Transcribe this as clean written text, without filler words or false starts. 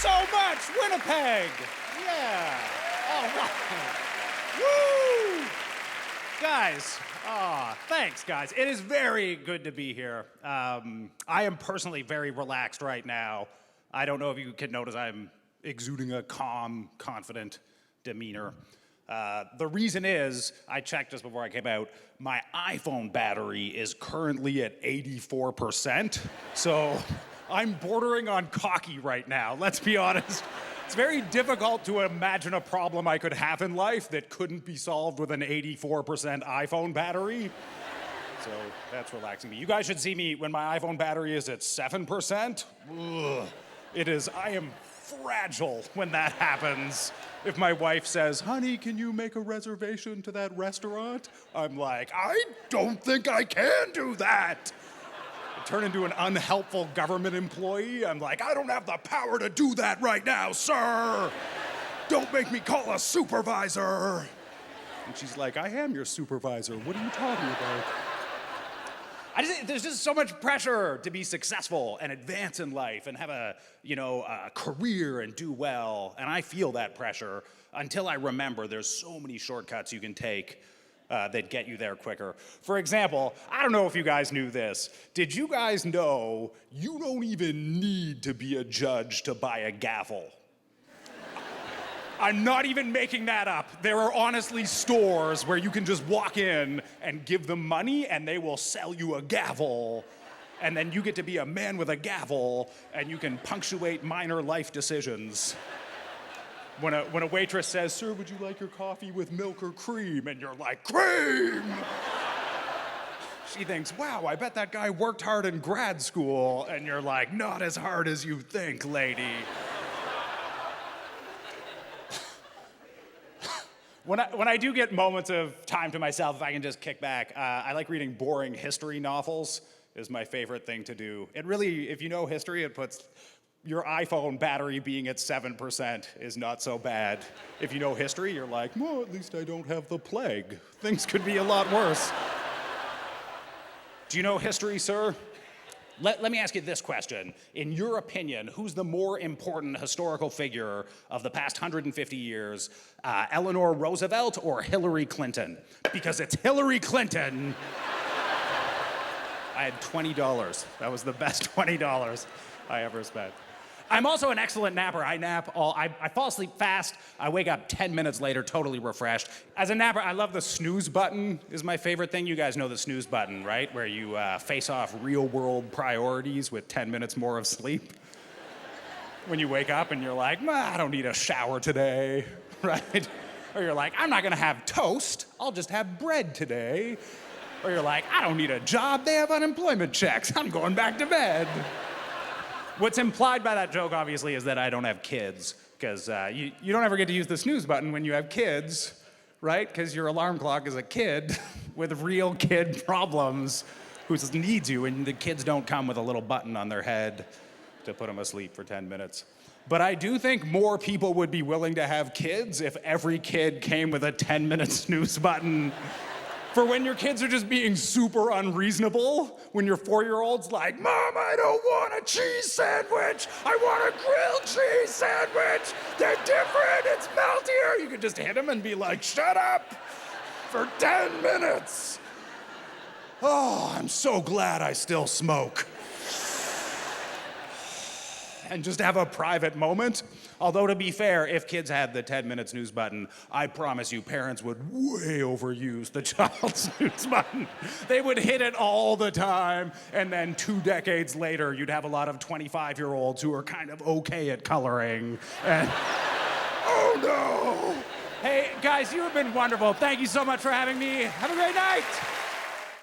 so much, Winnipeg! Yeah. All right. Woo! Guys, thanks, guys. It is very good to be here. I am personally very relaxed right now. I don't know if you can notice I'm exuding a calm, confident demeanor. The reason is, I checked just before I came out, my iPhone battery is currently at 84%, so I'm bordering on cocky right now, let's be honest. It's very difficult to imagine a problem I could have in life that couldn't be solved with an 84% iPhone battery. So that's relaxing me. You guys should see me when my iPhone battery is at 7%. Ugh. I am fragile when that happens. If my wife says, honey, can you make a reservation to that restaurant? I'm like, I don't think I can do that. I turn into an unhelpful government employee. I'm like, I don't have the power to do that right now, sir. Don't make me call a supervisor. And she's like, I am your supervisor. What are you talking about? There's just so much pressure to be successful and advance in life and have a career and do well. And I feel that pressure until I remember there's so many shortcuts you can take that get you there quicker. For example, I don't know if you guys knew this. Did you guys know you don't even need to be a judge to buy a gavel? I'm not even making that up. There are honestly stores where you can just walk in and give them money and they will sell you a gavel. And then you get to be a man with a gavel and you can punctuate minor life decisions. When a waitress says, sir, would you like your coffee with milk or cream? And you're like, cream! She thinks, wow, I bet that guy worked hard in grad school. And you're like, not as hard as you think, lady. When I do get moments of time to myself, if I can just kick back, I like reading boring history novels is my favorite thing to do. It really, if you know history, it puts your iPhone battery being at 7% is not so bad. If you know history, you're like, well, at least I don't have the plague. Things could be a lot worse. Do you know history, sir? Let me ask you this question. In your opinion, who's the more important historical figure of the past 150 years, Eleanor Roosevelt or Hillary Clinton? Because it's Hillary Clinton. I had $20. That was the best $20 I ever spent. I'm also an excellent napper. I fall asleep fast. I wake up 10 minutes later, totally refreshed. As a napper, I love the snooze button is my favorite thing. You guys know the snooze button, right? Where you face off real world priorities with 10 minutes more of sleep. When you wake up and you're like, I don't need a shower today, right? Or you're like, I'm not gonna have toast. I'll just have bread today. Or you're like, I don't need a job. They have unemployment checks. I'm going back to bed. What's implied by that joke, obviously, is that I don't have kids, because you don't ever get to use the snooze button when you have kids, right? Because your alarm clock is a kid with real kid problems who needs you, and the kids don't come with a little button on their head to put them asleep for 10 minutes. But I do think more people would be willing to have kids if every kid came with a 10-minute snooze button. For when your kids are just being super unreasonable, when your 4-year-old's like, Mom, I don't want a cheese sandwich. I want a grilled cheese sandwich. They're different. It's meltier. You could just hit him and be like, shut up for 10 minutes. Oh, I'm so glad I still smoke. And just have a private moment. Although, to be fair, if kids had the 10-minute snooze button, I promise you parents would way overuse the child snooze button. They would hit it all the time, and then 2 decades later, you'd have a lot of 25-year-olds who are kind of okay at coloring. And oh no! Hey, guys, you have been wonderful. Thank you so much for having me. Have a great night.